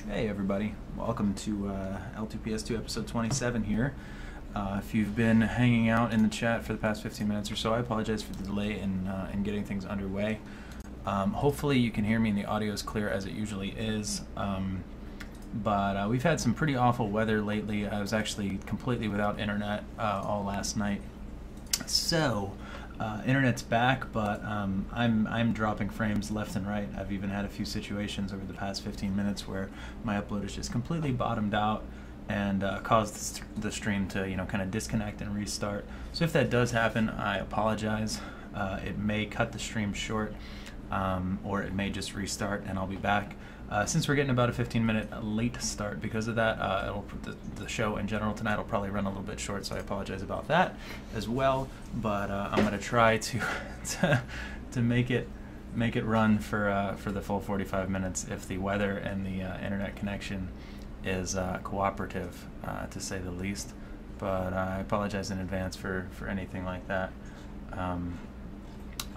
Hey everybody, welcome to L2PS2 episode 27 here. If you've been hanging out in the chat for the past 15 minutes or so, I apologize for the delay in getting things underway. Hopefully you can hear me and the audio is clear as it usually is, but we've had some pretty awful weather lately. I was actually completely without internet all last night. So, internet's back, but I'm dropping frames left and right. I've even had a few situations over the past 15 minutes where my upload is just completely bottomed out and caused the stream to, kind of disconnect and restart. So if that does happen, I apologize. It may cut the stream short, or it may just restart and I'll be back. Since we're getting about a 15-minute late start because of that, the show in general tonight will probably run a little bit short, so I apologize about that as well. But I'm going to try to make it run for the full 45 minutes if the weather and the internet connection is cooperative, to say the least. But I apologize in advance for anything like that.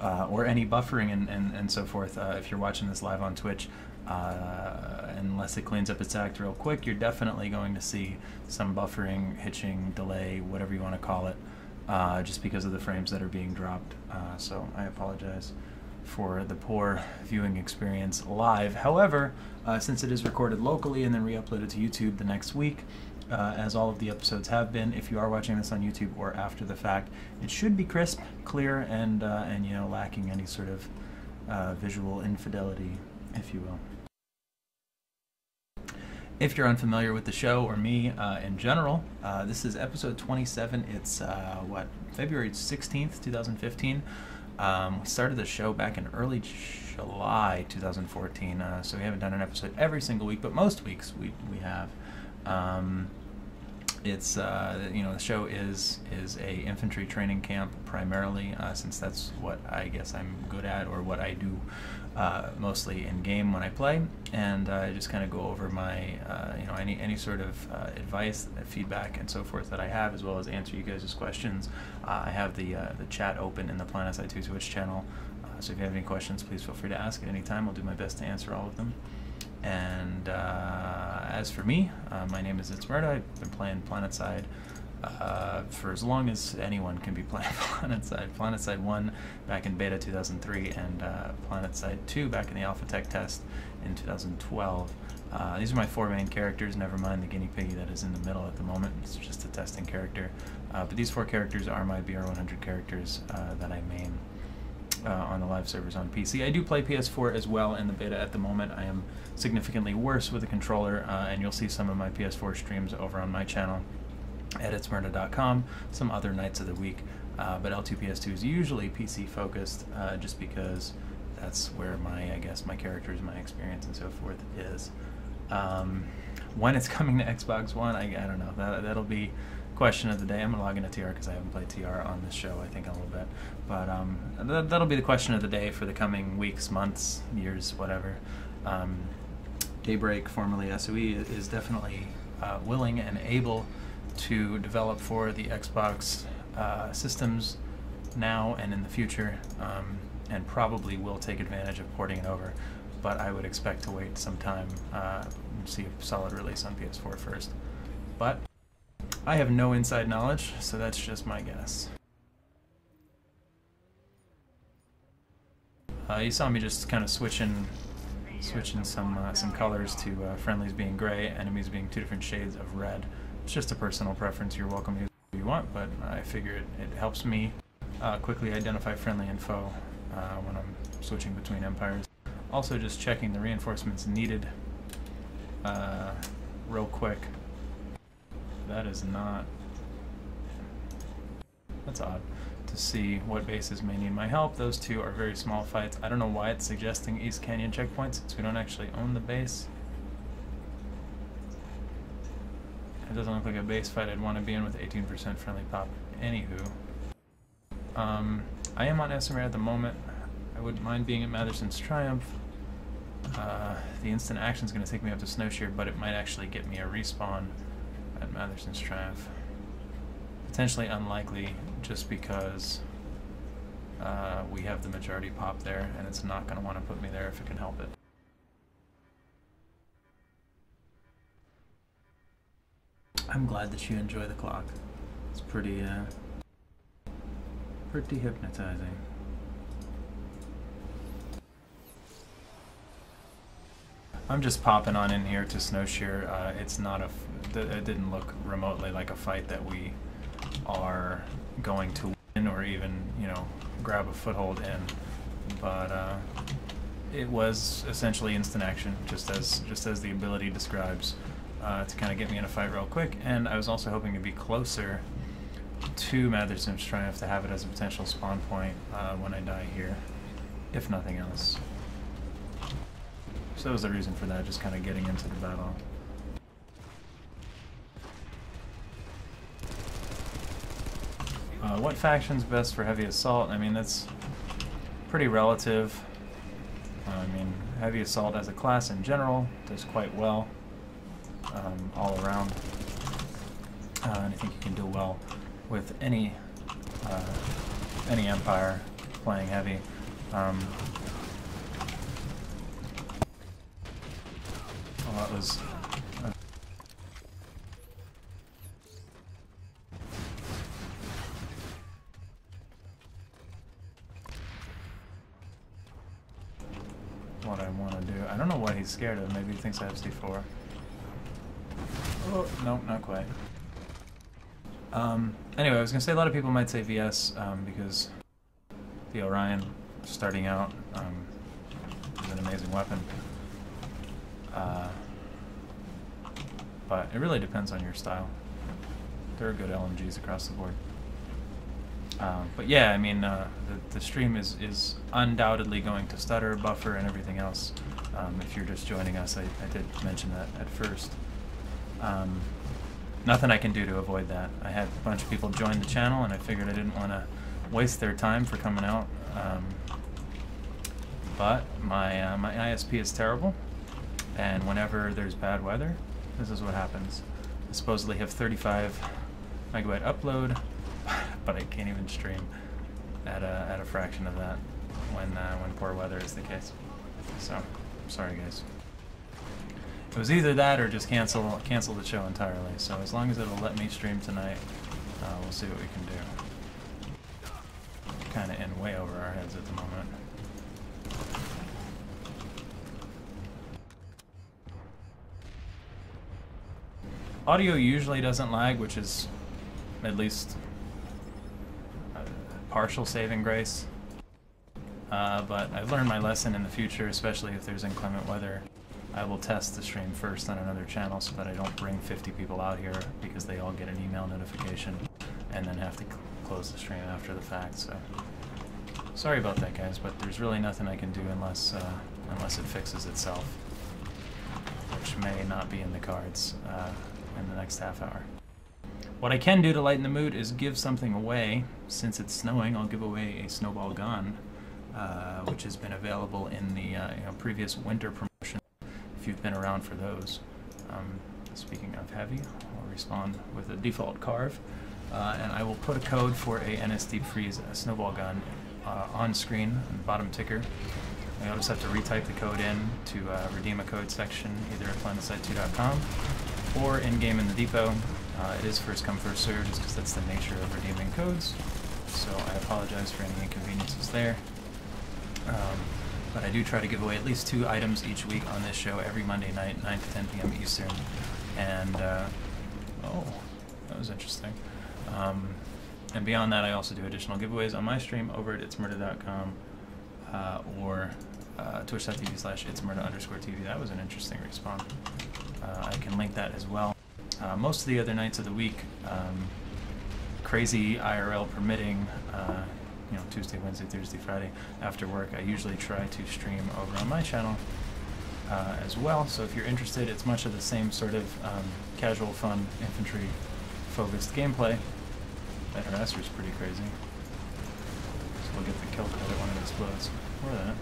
Or any buffering and so forth. If you're watching this live on Twitch, unless it cleans up its act real quick, you're definitely going to see some buffering, hitching, delay, whatever you want to call it, just because of the frames that are being dropped. So I apologize for the poor viewing experience live. However, since it is recorded locally and then re-uploaded to YouTube the next week, as all of the episodes have been, if you are watching this on YouTube or after the fact, it should be crisp, clear, and lacking any sort of visual infidelity, if you will. If you're unfamiliar with the show or me in general, this is episode 27. It's February 16th, 2015. We started the show back in early July 2014, so we haven't done an episode every single week, but most weeks we have. It's the show is a infantry training camp primarily, since that's what I guess I'm good at, or what I do mostly in game when I play, and I just kind of go over my any sort of advice, feedback, and so forth that I have, as well as answer you guys' questions. I have the chat open in the PlanetSide 2 Twitch channel, so if you have any questions, please feel free to ask at any time. I'll do my best to answer all of them. And as for me, my name is ItZMuRdA. I've been playing PlanetSide for as long as anyone can be playing PlanetSide. PlanetSide 1 back in beta 2003, and PlanetSide 2 back in the alpha tech test in 2012. These are my four main characters, never mind the guinea piggy that is in the middle at the moment. It's just a testing character. But these four characters are my BR100 characters that I main on the live servers on PC. I do play PS4 as well in the beta at the moment. I am significantly worse with a controller, and you'll see some of my PS4 streams over on my channel at ItZMuRdA.com some other nights of the week. But L2PS2 is usually PC focused, just because that's where my characters, my experience, and so forth is. When it's coming to Xbox One, I don't know. That'll be question of the day. I'm gonna log into TR because I haven't played TR on this show, I think, in a little bit. But that'll be the question of the day for the coming weeks, months, years, whatever. Daybreak, formerly SOE, is definitely willing and able to develop for the Xbox systems now and in the future, and probably will take advantage of porting it over. But I would expect to wait some time, see a solid release on PS4 first. But I have no inside knowledge, so that's just my guess. You saw me just kind of switching some colors to friendlies being gray, enemies being two different shades of red. It's just a personal preference. You're welcome to use it if you want, but I figure it helps me quickly identify friendly and foe when I'm switching between empires. Also, just checking the reinforcements needed real quick. That is not... That's odd. To see what bases may need my help. Those two are very small fights. I don't know why it's suggesting East Canyon checkpoints, since we don't actually own the base. It doesn't look like a base fight I'd want to be in with 18% friendly pop. Anywho. I am on SMR at the moment. I wouldn't mind being at Matherson's Triumph. The instant action is going to take me up to Snowshear, but it might actually get me a respawn at Matherson's Triumph. Potentially unlikely, just because we have the majority pop there, and it's not going to want to put me there if it can help it. I'm glad that you enjoy the clock. It's pretty hypnotizing. I'm just popping on in here to Snowshear. It's not it didn't look remotely like a fight that we are going to win or even, you know, grab a foothold in, but it was essentially instant action, just as the ability describes, to kind of get me in a fight real quick. And I was also hoping to be closer to Mathersim's Triumph to have it as a potential spawn point when I die here, if nothing else. So that was the reason for that, just kind of getting into the battle. What faction's best for heavy assault? I mean, that's pretty relative. I mean, heavy assault as a class in general does quite well all around. And I think you can do well with any empire playing heavy. Well, that was... what I want to do. I don't know what he's scared of. Maybe he thinks I have C4. Oh, no, not quite. Anyway, I was going to say a lot of people might say VS because the Orion, starting out, is an amazing weapon. But it really depends on your style. There are good LMGs across the board. But yeah, I mean, the stream is undoubtedly going to stutter, buffer, and everything else. If you're just joining us, I did mention that at first. Nothing I can do to avoid that. I had a bunch of people join the channel, and I figured I didn't want to waste their time for coming out. But my ISP is terrible, and whenever there's bad weather, this is what happens. I supposedly have 35 megabyte upload, but I can't even stream at a fraction of that when poor weather is the case. So, sorry guys. It was either that or just cancel the show entirely. So as long as it'll let me stream tonight, we'll see what we can do. Kind of in way over our heads at the moment. Audio usually doesn't lag, which is at least a partial saving grace. But I've learned my lesson in the future, especially if there's inclement weather. I will test the stream first on another channel so that I don't bring 50 people out here because they all get an email notification and then have to close the stream after the fact. So sorry about that, guys, but there's really nothing I can do unless it fixes itself, which may not be in the cards in the next half hour. What I can do to lighten the mood is give something away. Since it's snowing, I'll give away a snowball gun, which has been available in the previous winter promotion, if you've been around for those. Speaking of heavy, I'll respond with a default carve, and I will put a code for a NS Deep Freeze snowball gun on screen, on the bottom ticker. You'll just have to retype the code in to redeem a code section, either at planetside2.com or in-game in the depot. It is first come, first served, just because that's the nature of redeeming codes, so I apologize for any inconveniences there. But I do try to give away at least 2 items each week on this show every Monday night, 9 to 10 p.m. Eastern. And, oh, that was interesting. And beyond that, I also do additional giveaways on my stream over at ItZMuRdA.com or twitch.tv/ItZMuRdA_TV. That was an interesting respawn. I can link that as well. Most of the other nights of the week, crazy IRL permitting, Tuesday, Wednesday, Thursday, Friday, after work, I usually try to stream over on my channel as well. So if you're interested, it's much of the same sort of casual, fun, infantry-focused gameplay. That harasser is pretty crazy. So we'll get the kill credit when it explodes. Or that.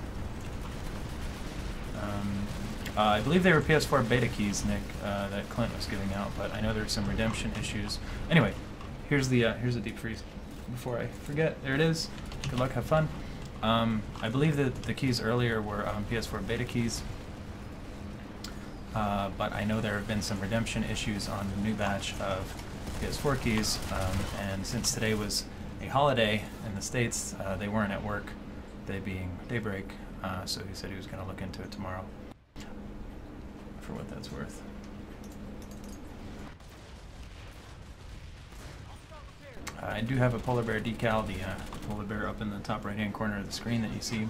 I believe they were PS4 beta keys, Nick, that Clint was giving out, but I know there's some redemption issues. Anyway, here's the deep freeze. Before I forget, there it is. Good luck, have fun. I believe that the keys earlier were PS4 beta keys. but I know there have been some redemption issues on the new batch of PS4 keys, and since today was a holiday in the States, they weren't at work, they being daybreak, so he said he was going to look into it tomorrow, for what that's worth. I do have a polar bear decal, the polar bear up in the top right hand corner of the screen that you see,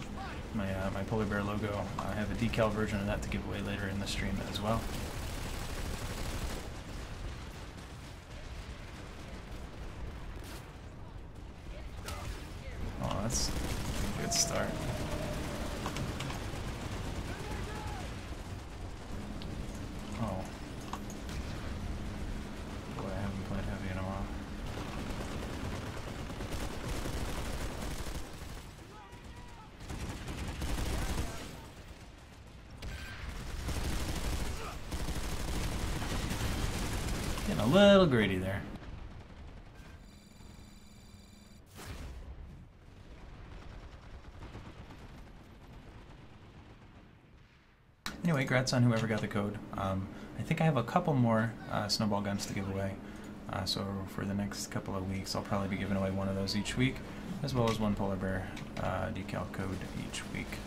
my polar bear logo. I have a decal version of that to give away later in the stream as well. Oh, that's a good start. Oh. Boy, I haven't played heavy in a while. Getting a little greedy there. Anyway, congrats on whoever got the code. I think I have a couple more snowball guns to give away. So for the next couple of weeks, I'll probably be giving away one of those each week, as well as one polar bear decal code each week.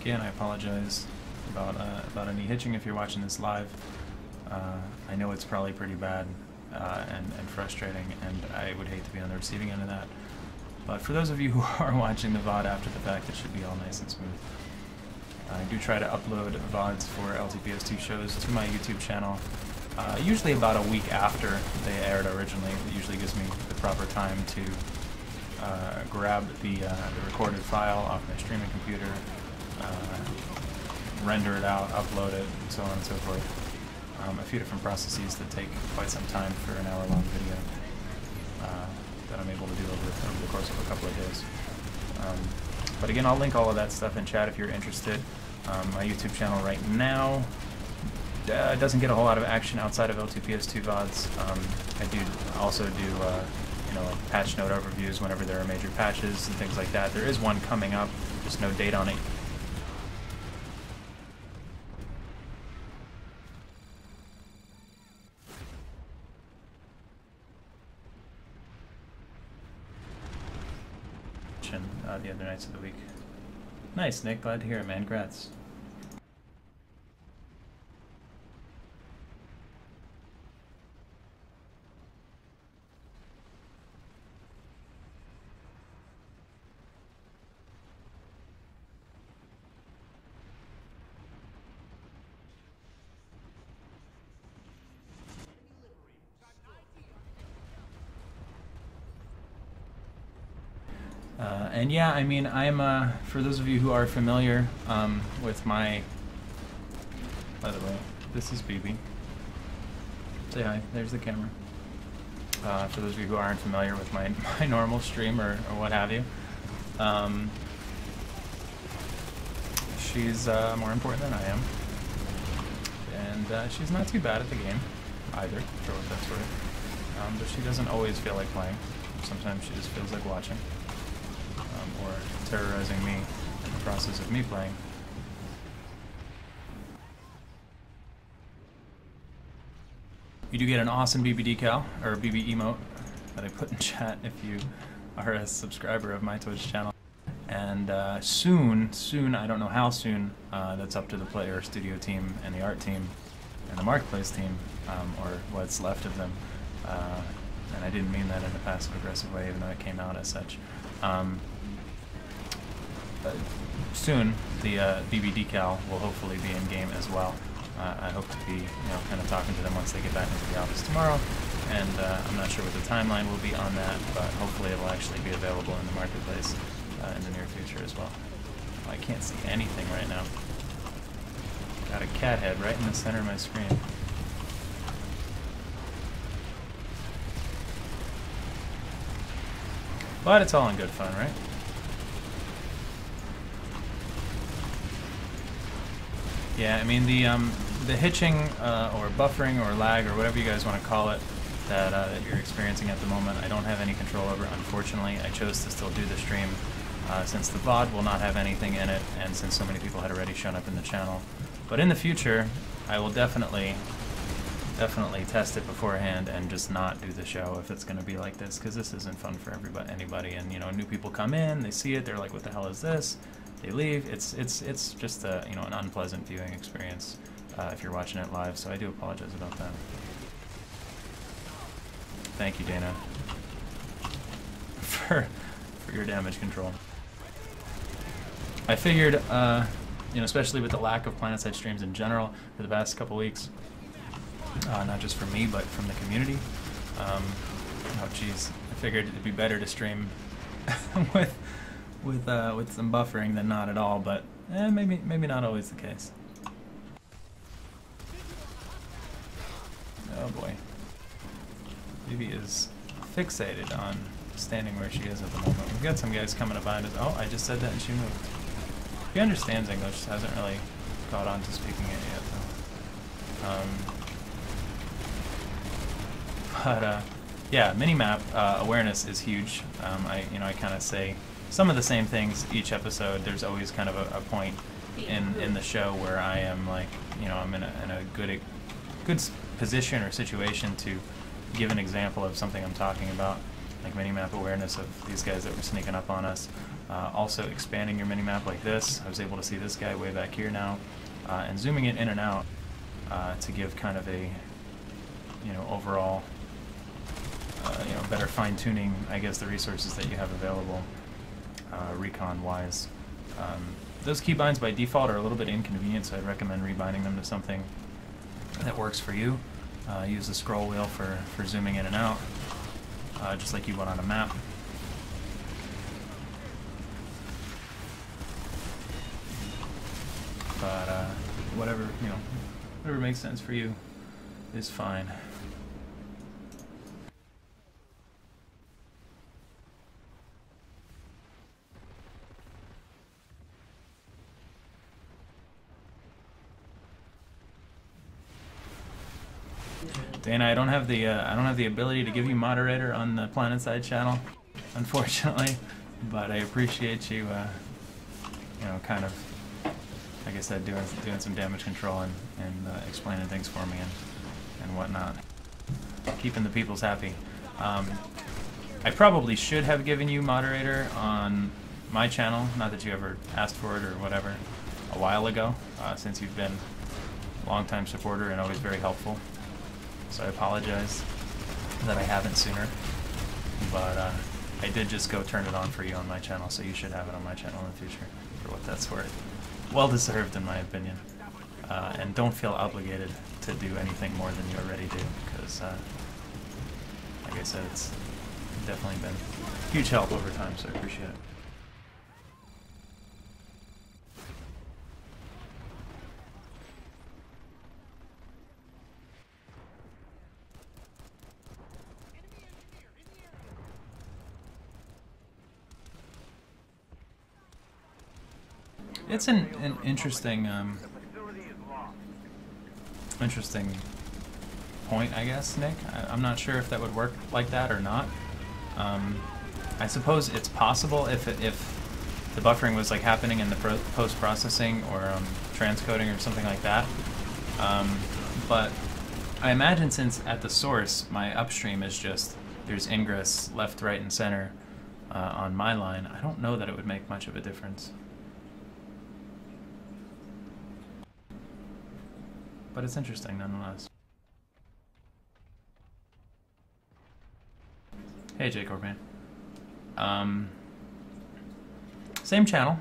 Again, I apologize about any hitching if you're watching this live. I know it's probably pretty bad and frustrating, and I would hate to be on the receiving end of that. But for those of you who are watching the VOD after the fact, it should be all nice and smooth. I do try to upload VODs for L2PS2 shows to my YouTube channel, usually about a week after they aired originally. It usually gives me the proper time to grab the recorded file off my streaming computer, render it out, upload it, and so on and so forth. A few different processes that take quite some time for an hour-long video that I'm able to do over the course of a couple of days. But again, I'll link all of that stuff in chat if you're interested. My YouTube channel right now doesn't get a whole lot of action outside of L2PS2 VODs. I do also do you know, like patch note overviews whenever there are major patches and things like that. There is one coming up, just no date on it. The other nights of the week. Nice, Nick. Glad to hear it, man. Congrats. And yeah, I mean, I'm, for those of you who are familiar with my, by the way, this is BB. Say hi, there's the camera. For those of you who aren't familiar with my normal stream or what have you, she's more important than I am. And she's not too bad at the game, either, for what that's worth. But she doesn't always feel like playing. Sometimes she just feels like watching. Or terrorizing me in the process of me playing. You do get an awesome BB decal, or BB emote, that I put in chat if you are a subscriber of my Twitch channel. And soon, I don't know how soon, that's up to the player studio team and the art team and the marketplace team, or what's left of them. And I didn't mean that in a passive-aggressive way, even though it came out as such. Soon, the BB decal will hopefully be in game as well. I hope to be, you know, kind of talking to them once they get back into the office tomorrow, and I'm not sure what the timeline will be on that, but hopefully it will actually be available in the marketplace in the near future as well. I can't see anything right now. Got a cat head right in the center of my screen. But it's all in good fun, right? Yeah, I mean the hitching or buffering or lag or whatever you guys want to call it that you're experiencing at the moment, I don't have any control over, unfortunately. I chose to still do the stream since the VOD will not have anything in it, and since so many people had already shown up in the channel. But in the future, I will definitely test it beforehand and just not do the show if it's going to be like this, because this isn't fun for anybody. And you know, new people come in, they see it, they're like, "What the hell is this?" They leave. It's just a, you know, an unpleasant viewing experience if you're watching it live. So I do apologize about that. Thank you, Dana, for your damage control. I figured, you know, especially with the lack of PlanetSide streams in general for the past couple weeks, not just from me, but from the community. Oh, geez, I figured it'd be better to stream with some buffering than not at all. But maybe not always the case. Oh boy, Phoebe is fixated on standing where she is at the moment. We've got some guys coming up behind us. Oh, I just said that and she moved. He understands English, hasn't really caught on to speaking it yet, though. Yeah, minimap awareness is huge. I kind of say some of the same things each episode. There's always kind of a point in the show where I am like, you know, I'm in a good position or situation to give an example of something I'm talking about, like minimap awareness of these guys that were sneaking up on us. Also expanding your minimap like this. I was able to see this guy way back here now, and zooming it in and out to give kind of a, you know, overall, you know, better fine-tuning, I guess, the resources that you have available recon-wise. Those keybinds by default are a little bit inconvenient, so I'd recommend rebinding them to something that works for you. Use the scroll wheel for zooming in and out, just like you would on a map. But whatever, you know, whatever makes sense for you is fine. Dana, I don't have the ability to give you moderator on the PlanetSide channel, unfortunately, but I appreciate you, you know, kind of, like I said, doing some damage control and explaining things for me and whatnot, keeping the peoples happy. I probably should have given you moderator on my channel, not that you ever asked for it or whatever, a while ago, since you've been a long-time supporter and always very helpful. So I apologize that I haven't sooner, but I did just go turn it on for you on my channel, so you should have it on my channel in the future, for what that's worth. Well deserved, in my opinion. And don't feel obligated to do anything more than you already do, because, like I said, it's definitely been huge help over time, so I appreciate it. It's an interesting, interesting point, I guess, Nick. I'm not sure if that would work like that or not. I suppose it's possible if the buffering was like happening in the post-processing or transcoding or something like that. But I imagine since at the source my upstream is just there's ingress left, right, and center on my line, I don't know that it would make much of a difference. But it's interesting nonetheless. Hey, J Corpan. Same channel.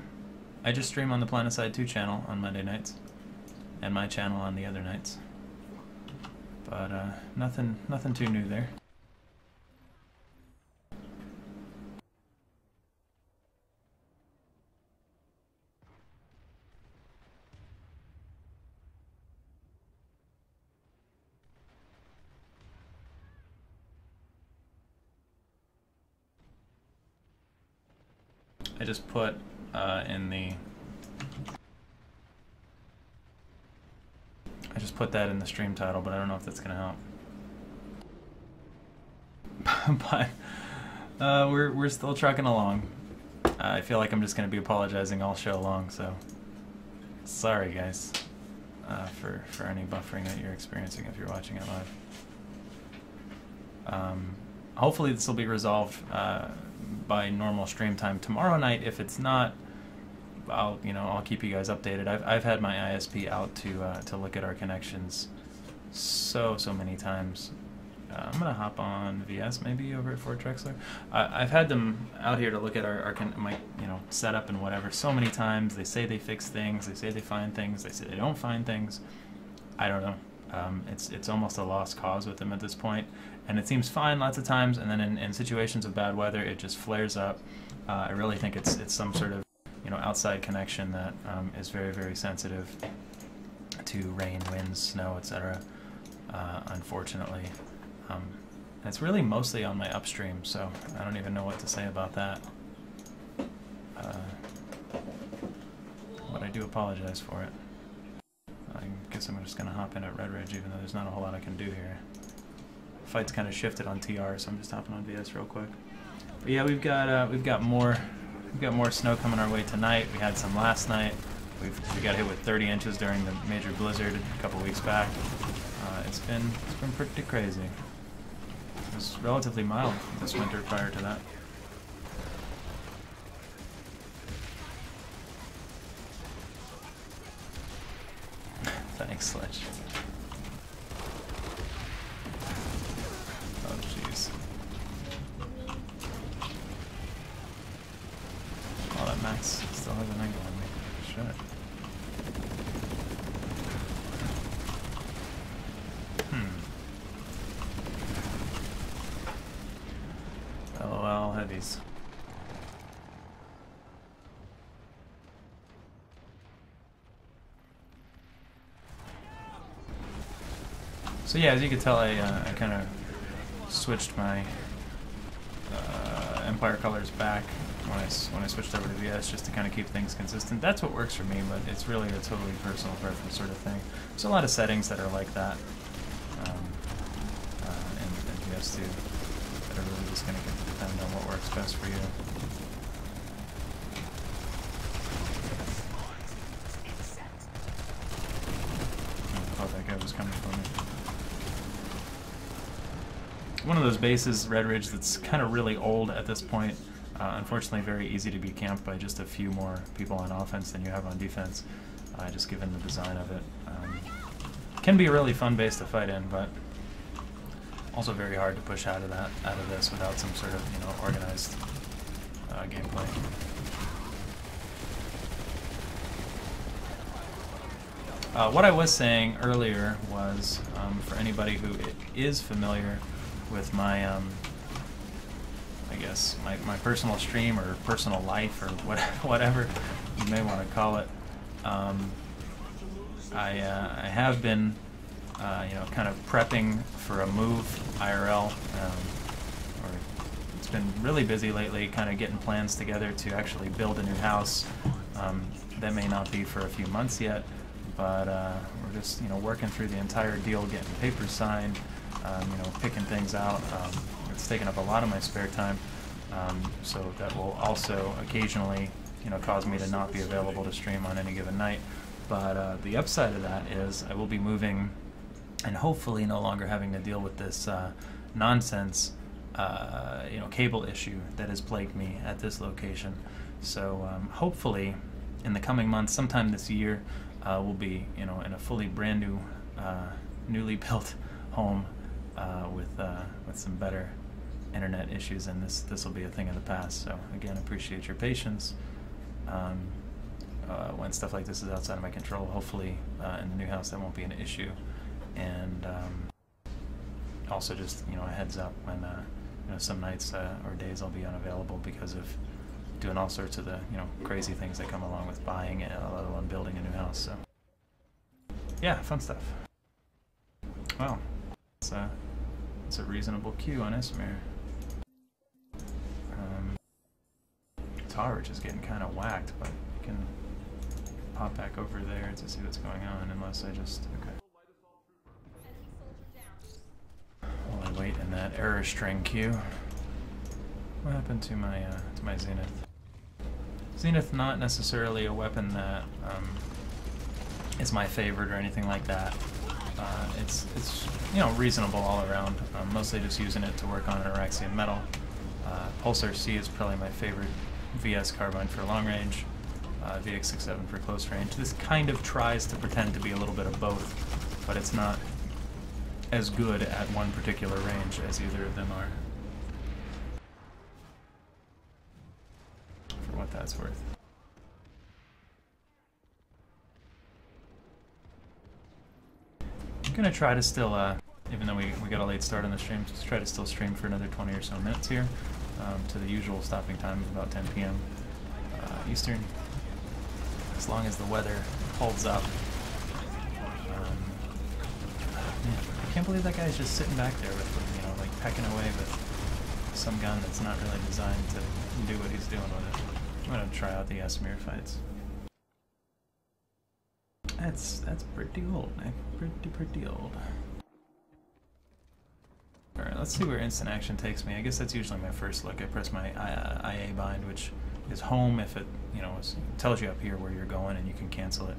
I just stream on the PlanetSide 2 channel on Monday nights, and my channel on the other nights. But nothing too new there. I just put that in the stream title, but I don't know if that's gonna help. But we're still trucking along. I feel like I'm just going to be apologizing all show long, so sorry guys for any buffering that you're experiencing if you're watching it live. Hopefully this will be resolved by normal stream time tomorrow night. If it's not, I'll keep you guys updated. I've had my ISP out to look at our connections so many times. I'm gonna hop on VS maybe over at Fort Drexler. I've had them out here to look at my setup and whatever so many times. They say they fix things. They say they find things. They say they don't find things. I don't know. It's almost a lost cause with them at this point, and it seems fine lots of times, and then in situations of bad weather it just flares up. I really think it's some sort of outside connection that is very sensitive to rain, winds, snow, etc. Unfortunately, it's really mostly on my upstream, so I don't even know what to say about that. But I do apologize for it. I guess I'm just going to hop in at Red Ridge, even though there's not a whole lot I can do here. Fight's kind of shifted on TR, so I'm just hopping on VS real quick. But yeah, we've got more snow coming our way tonight. We had some last night. We got hit with 30 inches during the major blizzard a couple weeks back. It's been pretty crazy. It was relatively mild this winter prior to that. Thanks, Sledge. Oh, jeez. Oh, that Max still has an angle on me. Shit. LOL heavies. So yeah, as you can tell, I kind of switched my Empire colors back when I switched over to VS just to kind of keep things consistent. That's what works for me, but it's really a totally personal preference sort of thing. There's a lot of settings that are like that in VS2 that are really just going to depend on what works best for you. I thought that guy was coming for me. One of those bases, Red Ridge, that's kind of really old at this point. Unfortunately, very easy to be camped by just a few more people on offense than you have on defense, just given the design of it. Can be a really fun base to fight in, but also very hard to push out of this without some sort of organized gameplay. What I was saying earlier was, for anybody who is familiar with my, I guess, my personal stream or personal life or whatever you may want to call it, I have been, kind of prepping for a move IRL. It's been really busy lately, kind of getting plans together to actually build a new house. That may not be for a few months yet, but we're just working through the entire deal, getting papers signed, picking things out. It's taken up a lot of my spare time, so that will also occasionally cause me to not be available to stream on any given night. But the upside of that is I will be moving and hopefully no longer having to deal with this nonsense cable issue that has plagued me at this location. So hopefully in the coming months, sometime this year, we'll be in a fully brand new, newly built home with some better internet issues, and this will be a thing of the past. So again, appreciate your patience. When stuff like this is outside of my control, hopefully in the new house that won't be an issue. And also just a heads up when some nights or days I'll be unavailable because of doing all sorts of the crazy things that come along with buying it, let alone building a new house. So yeah, fun stuff. Well, it's a reasonable queue on ItZMuRdA. Tower is getting kind of whacked, but I can pop back over there to see what's going on, unless I just okay. While I wait in that error string queue, what happened to my Zenith? Zenith, not necessarily a weapon that is my favorite or anything like that. It's you know, reasonable all around. Mostly just using it to work on an Araxian metal. Pulsar C is probably my favorite VS carbine for long range. VX67 for close range. This kind of tries to pretend to be a little bit of both, but it's not as good at one particular range as either of them are. For what that's worth. I'm gonna try to still, even though we got a late start on the stream, just try to still stream for another 20 or so minutes here, to the usual stopping time of about 10 p.m. Eastern, as long as the weather holds up. I can't believe that guy's just sitting back there with, you know, like pecking away with some gun that's not really designed to do what he's doing with it. I'm gonna try out the ItZMuRdA fights. That's pretty old, man. Pretty old. Alright, let's see where instant action takes me. I guess that's usually my first look. I press my IA bind, which is home if it, you know, tells you up here where you're going and you can cancel it.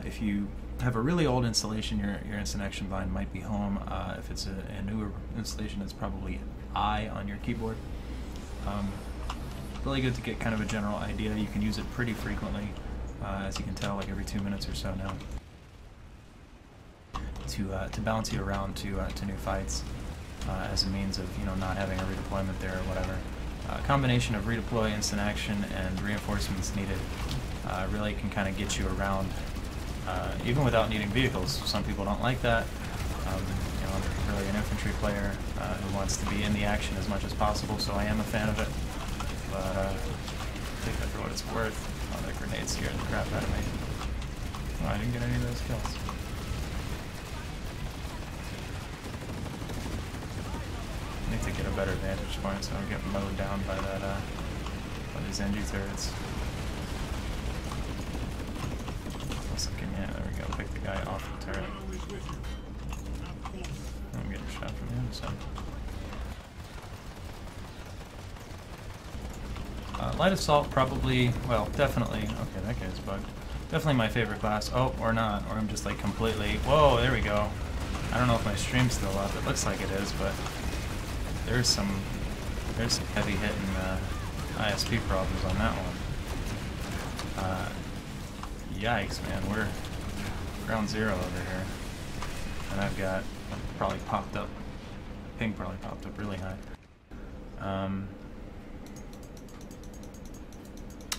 If you have a really old installation, your instant action bind might be home. If it's a newer installation, it's probably I on your keyboard. Really good to get kind of a general idea. You can use it pretty frequently, as you can tell, like every 2 minutes or so now, to bounce you around to new fights, as a means of, you know, not having a redeployment there or whatever. A combination of redeploy, instant action, and reinforcements needed really can kind of get you around, even without needing vehicles. Some people don't like that. You know, I'm really an infantry player who wants to be in the action as much as possible, so I am a fan of it. But take that for what it's worth. Oh, that grenade scared the crap out of me. Oh, I didn't get any of those kills. I need to get a better vantage point so I don't get mowed down by that, by these NG turrets. Yeah, there we go. Pick the guy off the turret. I'm getting shot from the other side. Light assault probably, well, definitely. Okay, that guy's bugged. Definitely my favorite class. Oh, or not, or I'm just like completely. Whoa, there we go. I don't know if my stream's still up. It looks like it is, but there's some heavy hitting ISP problems on that one. Yikes, man, we're ground zero over here, and I've got probably popped up. Ping probably popped up really high.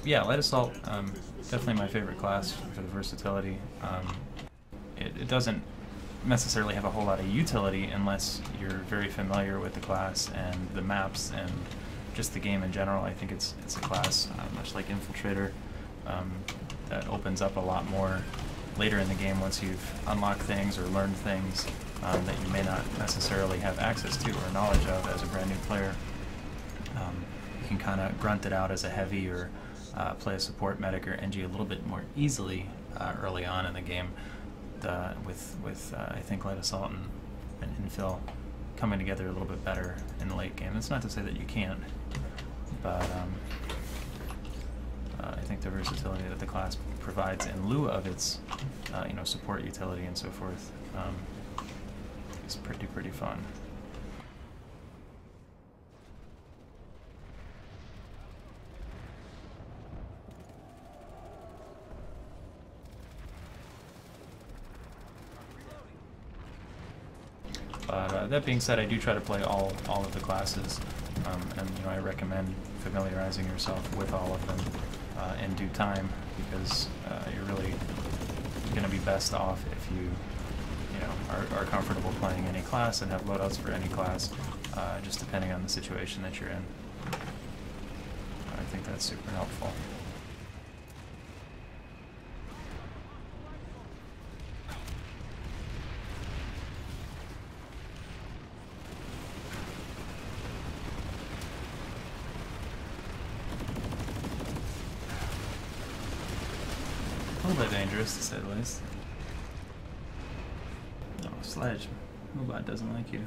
Yeah, light assault, definitely my favorite class for the versatility. It doesn't necessarily have a whole lot of utility unless you're very familiar with the class and the maps and just the game in general. I think it's a class, much like Infiltrator, that opens up a lot more later in the game once you've unlocked things or learned things that you may not necessarily have access to or knowledge of as a brand new player. You can kind of grunt it out as a heavy or play a support medic or NG a little bit more easily early on in the game, with I think light assault and infill coming together a little bit better in the late game. That's not to say that you can't, but I think the versatility that the class provides in lieu of its you know, support utility and so forth is pretty fun. That being said, I do try to play all of the classes, and you know, I recommend familiarizing yourself with all of them in due time, because you're really going to be best off if you know, are comfortable playing any class and have loadouts for any class, just depending on the situation that you're in. I think that's super helpful. A little bit dangerous, to say the least. Oh, Sledge. Mobot doesn't like you.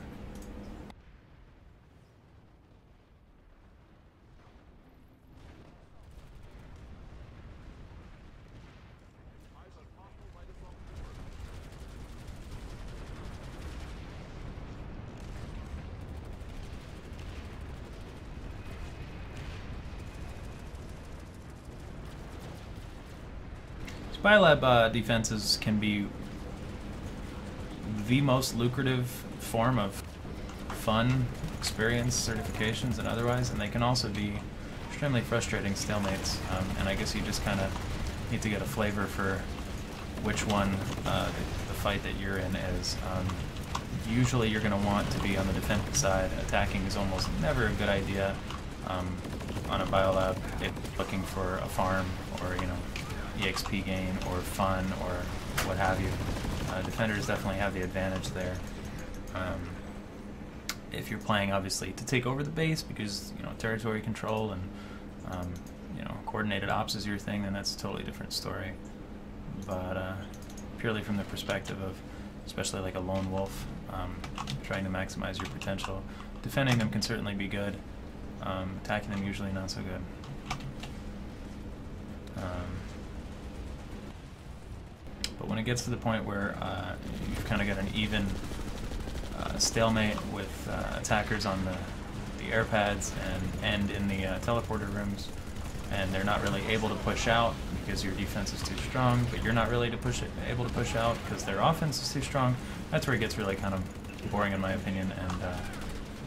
Biolab defenses can be the most lucrative form of fun, experience, certifications, and otherwise, and they can also be extremely frustrating stalemates, and I guess you just kind of need to get a flavor for which one the fight that you're in is. Usually you're going to want to be on the defensive side. Attacking is almost never a good idea on a biolab if looking for a farm or, you know, EXP gain or fun or what have you. Defenders definitely have the advantage there. If you're playing, obviously, to take over the base because, you know, territory control and you know, coordinated ops is your thing, then that's a totally different story. But purely from the perspective of, especially like a lone wolf, trying to maximize your potential, defending them can certainly be good. Attacking them usually not so good. But when it gets to the point where you've kind of got an even stalemate with attackers on the air pads and in the teleporter rooms, and they're not really able to push out because your defense is too strong, but you're not really able to push out because their offense is too strong, that's where it gets really kind of boring in my opinion, and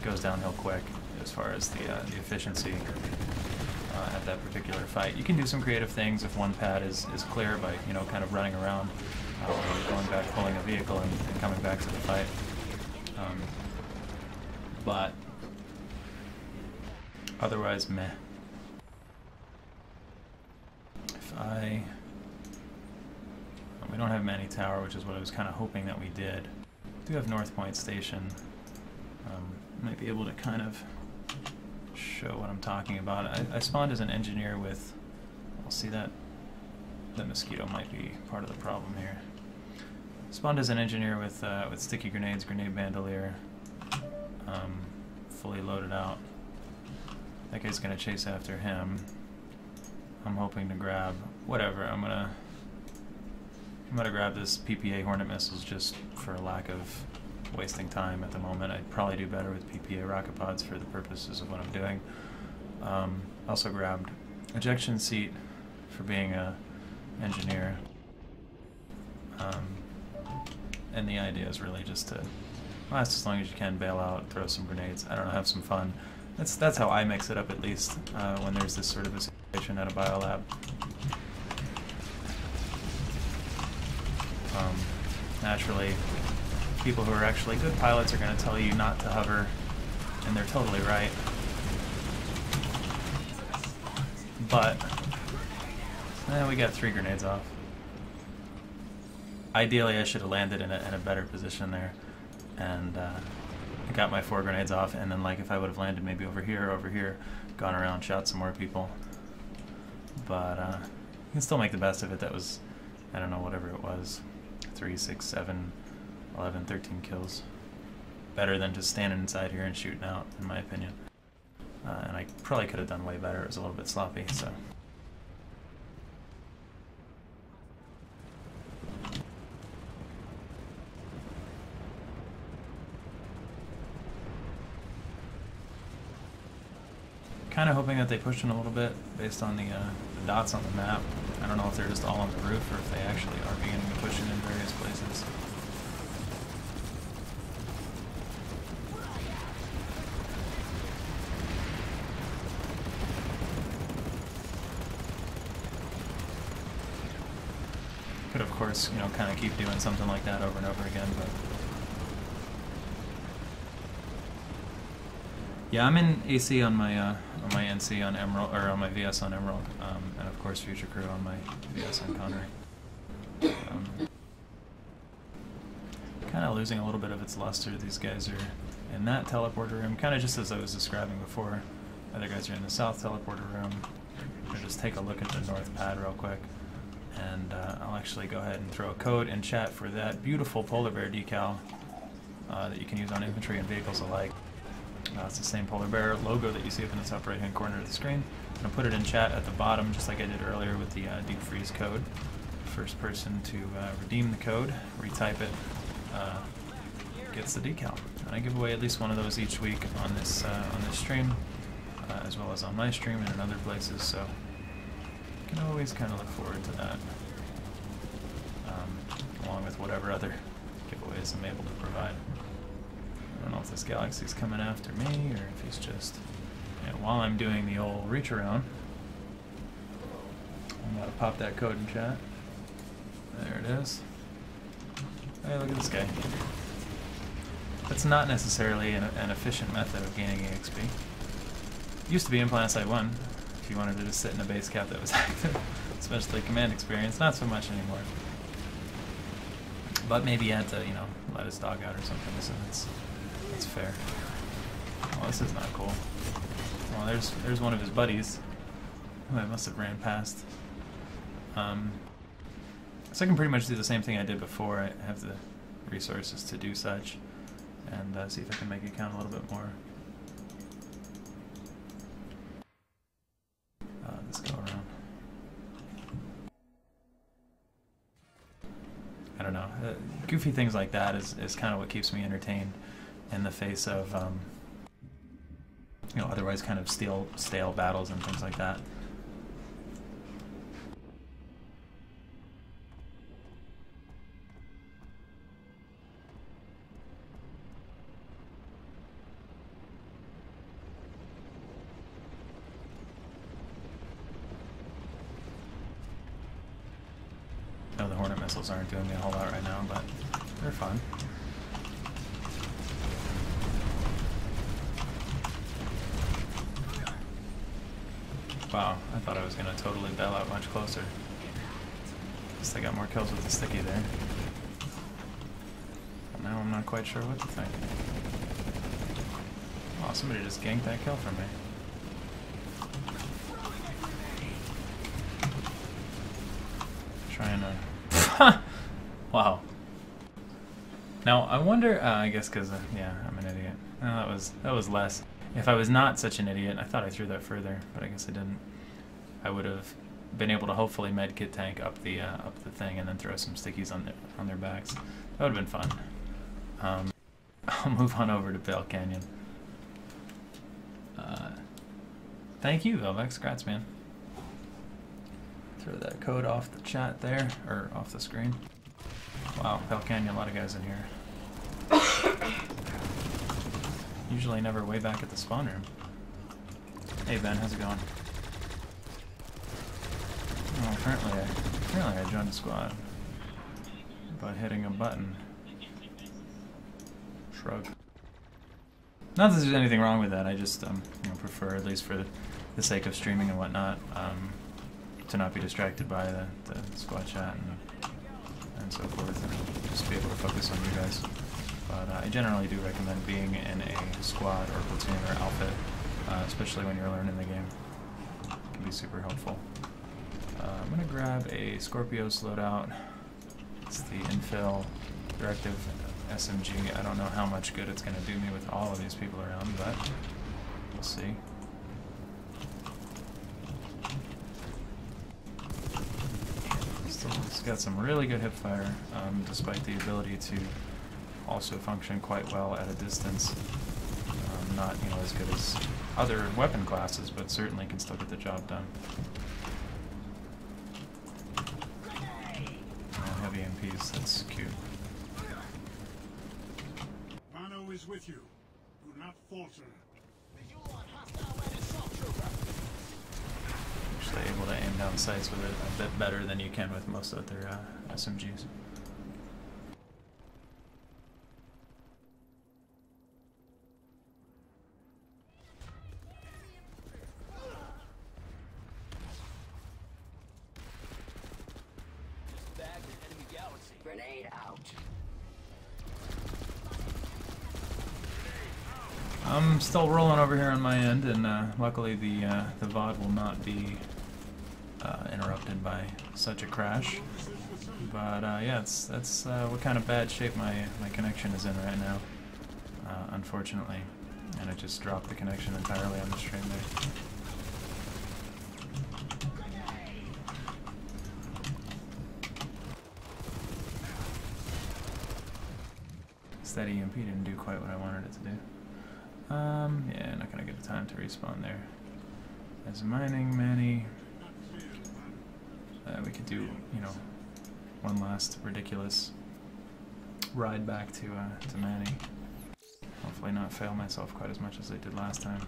goes downhill quick as far as the efficiency at that particular fight. You can do some creative things if one pad is clear by, you know, kind of running around, or going back, pulling a vehicle and coming back to the fight. But otherwise, meh. We don't have Manny Tower, which is what I was kind of hoping that we did. We do have North Point Station. Might be able to kind of show what I'm talking about. I spawned as an engineer with, we'll see that the mosquito might be part of the problem here. Spawned as an engineer with sticky grenades, grenade bandolier, fully loaded out. That guy's gonna chase after him. I'm hoping to grab whatever. I'm gonna grab this PPA Hornet missiles just for a lack of wasting time at the moment. I'd probably do better with PPA rocket pods for the purposes of what I'm doing. Also grabbed ejection seat for being a engineer. And the idea is really just to last as long as you can, bail out, throw some grenades, I don't know, have some fun. That's how I mix it up, at least when there's this sort of a situation at a biolab. Naturally, people who are actually good pilots are going to tell you not to hover, and they're totally right. But we got 3 grenades off. Ideally, I should have landed in a better position there, and got my 4 grenades off, and then, like, if I would have landed maybe over here, gone around, shot some more people. But you can still make the best of it. That was, I don't know, whatever it was, 3, 6, 7, 11, 13 kills. Better than just standing inside here and shooting out, in my opinion. And I probably could have done way better. It was a little bit sloppy, so. Kind of hoping that they push in a little bit based on the dots on the map. I don't know if they're just all on the roof or if they actually are beginning to push in various places. Could, of course, you know, kind of keep doing something like that over and over again, but yeah, I'm in AC on my NC on Emerald, or on my VS on Emerald, and of course Future Crew on my VS on Connery. Kind of losing a little bit of its luster. These guys are in that teleporter room, kind of just as I was describing before. Other guys are in the south teleporter room. I'll just take a look at the north pad real quick, and I'll actually go ahead and throw a code in chat for that beautiful polar bear decal that you can use on infantry and vehicles alike. It's the same polar bear logo that you see up in the top right hand corner of the screen. I'm going to put it in chat at the bottom just like I did earlier with the deep freeze code. First person to redeem the code, retype it, gets the decal. And I give away at least one of those each week on this stream, as well as on my stream and in other places, so you can always kind of look forward to that. along with whatever other giveaways I'm able to provide. I don't know if this galaxy's coming after me or if he's just... Yeah, while I'm doing the old reach around, I'm gonna pop that code in chat. There it is. Hey, look at this guy. That's not necessarily an efficient method of gaining EXP. It used to be in PlanetSide 1, if you wanted to just sit in a base cap that was active, especially command experience, not so much anymore. But maybe you had to, you know, let his dog out or something, so that's fair. Oh, this is not cool. Well, there's one of his buddies who I must have ran past. So I can pretty much do the same thing I did before. I have the resources to do such, and see if I can make it count a little bit more. Let's go around. I don't know. Goofy things like that is kind of what keeps me entertained in the face of you know, otherwise kind of stale battles and things like that. No, the Hornet missiles aren't doing me a whole lot right now, but they're fun. Wow, I thought I was going to totally bail out much closer. Guess I got more kills with the sticky there. But now I'm not quite sure what to think. Oh, somebody just ganked that kill from me. Trying to... Wow. Now, I wonder... I guess because, yeah, I'm an idiot. No, that was less. If I was not such an idiot, I thought I threw that further, but I guess I didn't. I would have been able to hopefully medkit tank up the thing and then throw some stickies on their backs. That would have been fun. I'll move on over to Bale Canyon. Thank you, Velvex. Congrats, man. Throw that code off the chat there, or off the screen. Wow, Bale Canyon, a lot of guys in here. Usually never way back at the spawn room. Hey Ben, how's it going? Oh, apparently I joined the squad by hitting a button. Shrug. Not that there's anything wrong with that. I just you know, prefer, at least for the sake of streaming and whatnot, to not be distracted by the squad chat and so forth, and just be able to focus on you guys. But I generally do recommend being in a squad or platoon or outfit, especially when you're learning the game. It can be super helpful. I'm going to grab a Scorpio's loadout. It's the infill directive SMG. I don't know how much good it's going to do me with all of these people around, but we'll see. It's got some really good hipfire, despite the ability to also function quite well at a distance. Not, you know, as good as other weapon classes, but certainly can still get the job done. Heavy MPs, that's cute. Pano is with you. Do not falter. Actually able to aim down sights with it a bit better than you can with most other SMGs. Grenade out. I'm still rolling over here on my end, and luckily the VOD will not be interrupted by such a crash. But yeah, that's what kind of bad shape my connection is in right now, unfortunately, and it just dropped the connection entirely on the stream there. That EMP didn't do quite what I wanted it to do. Yeah, not gonna get the time to respawn there. As mining, Manny. We could do, you know, one last ridiculous ride back to Manny. Hopefully not fail myself quite as much as I did last time.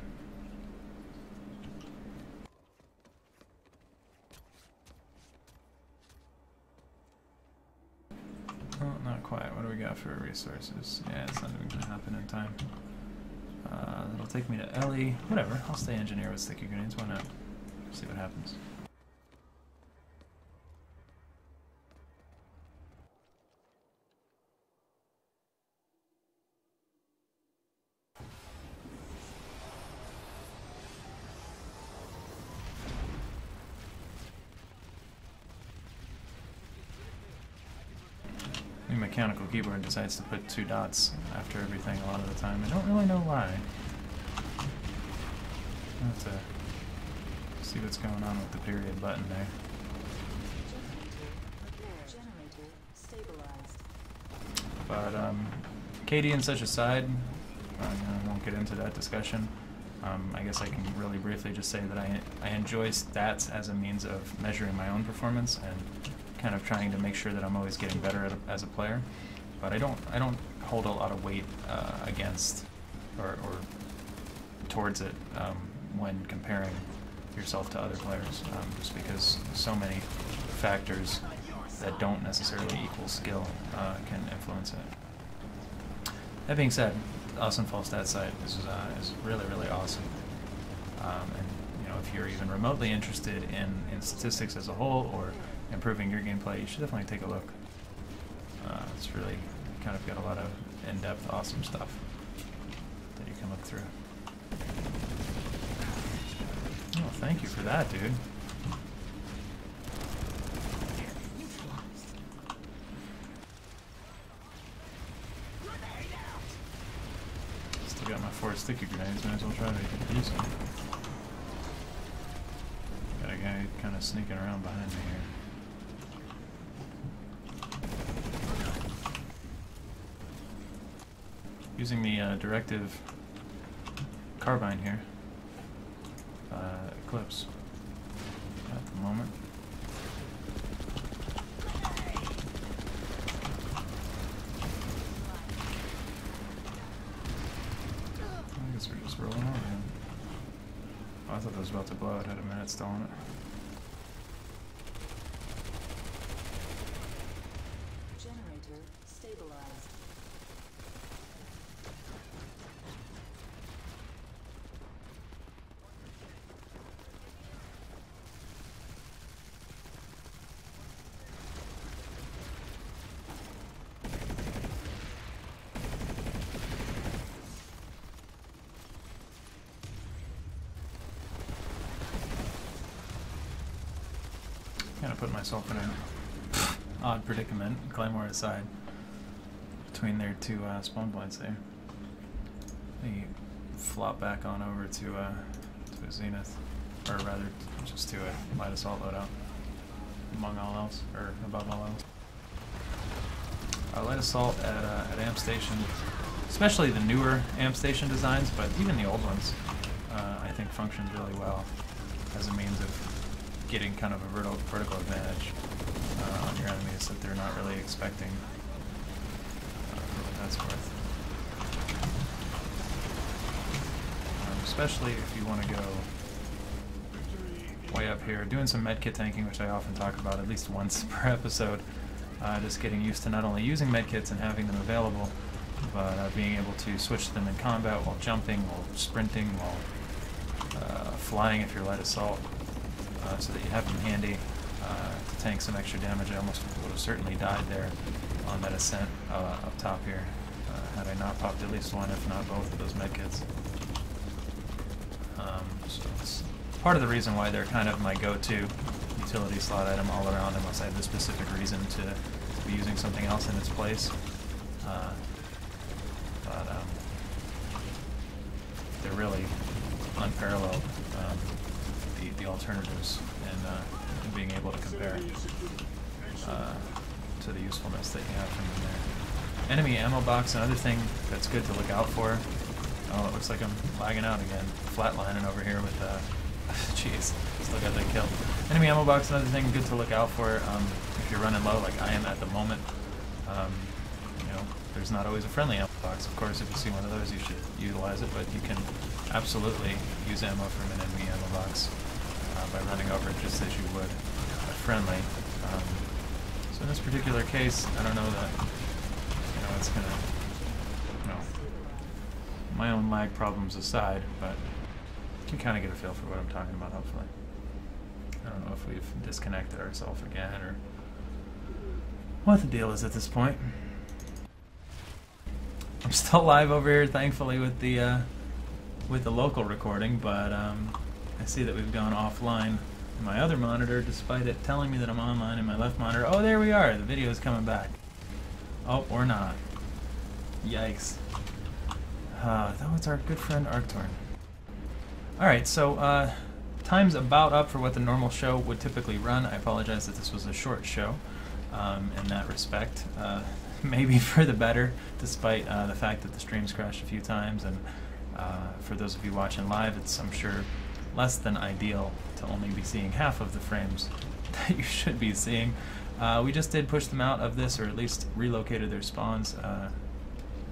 Oh, not quite. What do we got for resources? Yeah, it's not even going to happen in time. That'll take me to Ellie. Whatever, I'll stay engineer with sticky grenades. Why not? See what happens. The mechanical keyboard decides to put 2 dots after everything a lot of the time. I don't really know why. I have to see what's going on with the period button there. But KD and such aside, I won't get into that discussion. I guess I can really briefly just say that I enjoy stats as a means of measuring my own performance and kind of trying to make sure that I'm always getting better as a player. But I don't hold a lot of weight against or towards it when comparing yourself to other players, just because so many factors that don't necessarily equal skill can influence it. That being said, the Awesome Fall Stat site is really, really awesome. And you know, if you're even remotely interested in statistics as a whole or improving your gameplay, you should definitely take a look. It's really kind of got a lot of in-depth, awesome stuff that you can look through. Oh, thank you for that, dude. Still got my 4 sticky grenades, might as well try to use them. Got a guy kind of sneaking around behind me here. Using the directive carbine here, Eclipse, at the moment. I guess we're just rolling on again. Oh, I thought that was about to blow. It had a minute still on it. Generator stabilized. Kind of put myself in an odd predicament, Claymore aside, between their 2 spawn points there. Let me flop back on over to a Zenith, or rather, just to a light assault loadout, among all else, or above all else. Light assault at amp station, especially the newer amp station designs, but even the old ones, I think functioned really well as a means of getting kind of a vertical advantage on your enemies that they're not really expecting, for what that's worth. Especially if you want to go way up here, doing some medkit tanking, which I often talk about at least once per episode, just getting used to not only using medkits and having them available, but being able to switch them in combat while jumping, while sprinting, while flying if you're light assault. So that you have them handy to tank some extra damage. I almost would have certainly died there on that ascent up top here had I not popped at least one, if not both, of those medkits. So it's part of the reason why they're kind of my go-to utility slot item all around, unless I have a specific reason to be using something else in its place. They're really unparalleled. The alternatives and being able to compare to the usefulness that you have from them there. Enemy ammo box, another thing that's good to look out for. Oh, it looks like I'm lagging out again. Flatlining over here with, jeez, still got that kill. Enemy ammo box, another thing good to look out for. If if you're running low, like I am at the moment, you know, there's not always a friendly ammo box. Of course, if you see one of those, you should utilize it, but you can absolutely use ammo from an enemy ammo box by running over it just as you would a friendly. So in this particular case, I don't know that, you know, it's gonna, you know, my own lag problems aside, but you can kind of get a feel for what I'm talking about, hopefully. I don't know if we've disconnected ourselves again or what the deal is at this point. I'm still live over here, thankfully, with the local recording, but I see that we've gone offline in my other monitor, despite it telling me that I'm online in my left monitor. Oh, there we are. The video is coming back. Oh, or not. Yikes. That was our good friend Arctorn. Alright, so time's about up for what the normal show would typically run. I apologize that this was a short show in that respect. Maybe for the better, despite the fact that the streams crashed a few times, and for those of you watching live, it's, I'm sure, less than ideal to only be seeing half of the frames that you should be seeing. We just did push them out of this, or at least relocated their spawns.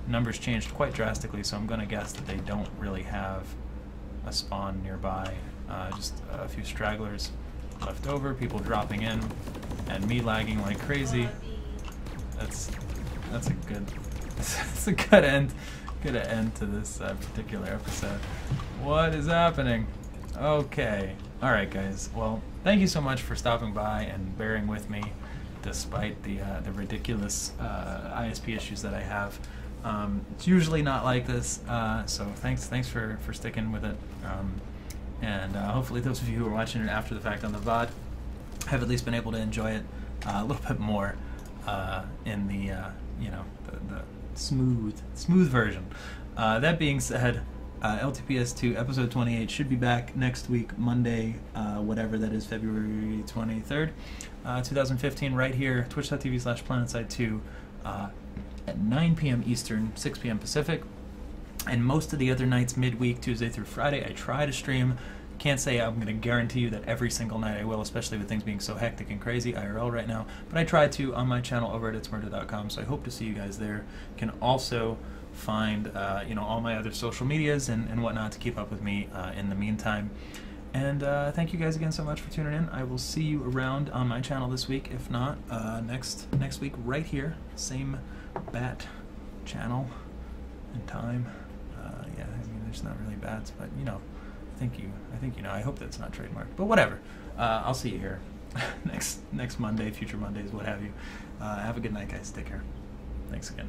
Numbers changed quite drastically, so I'm going to guess that they don't really have a spawn nearby. Just a few stragglers left over, people dropping in, and me lagging like crazy. That's a good that's a good end to this particular episode. What is happening? Okay. Alright guys, well, thank you so much for stopping by and bearing with me despite the ridiculous ISP issues that I have. It's usually not like this, so thanks for sticking with it. And hopefully those of you who are watching it after the fact on the VOD have at least been able to enjoy it a little bit more in the you know, the smooth version. That being said, L2PS2 episode 28 should be back next week, Monday, whatever that is, February 23rd, 2015, right here, twitch.tv/planetside2 at 9 p.m. Eastern, 6 p.m. Pacific. And most of the other nights, midweek, Tuesday through Friday, I try to stream. Can't say I'm going to guarantee you that every single night I will, especially with things being so hectic and crazy IRL right now. But I try to on my channel over at ItZMuRdA.com, so I hope to see you guys there. You can also find you know, all my other social medias and whatnot to keep up with me in the meantime. And thank you guys again so much for tuning in. I will see you around on my channel this week. If not, next week right here, same bat channel and time. Yeah, I mean, there's not really bats, but you know, I think you know. I hope that's not trademarked, but whatever. I'll see you here next Monday, future Mondays, what have you. Have a good night, guys. Take care. Thanks again.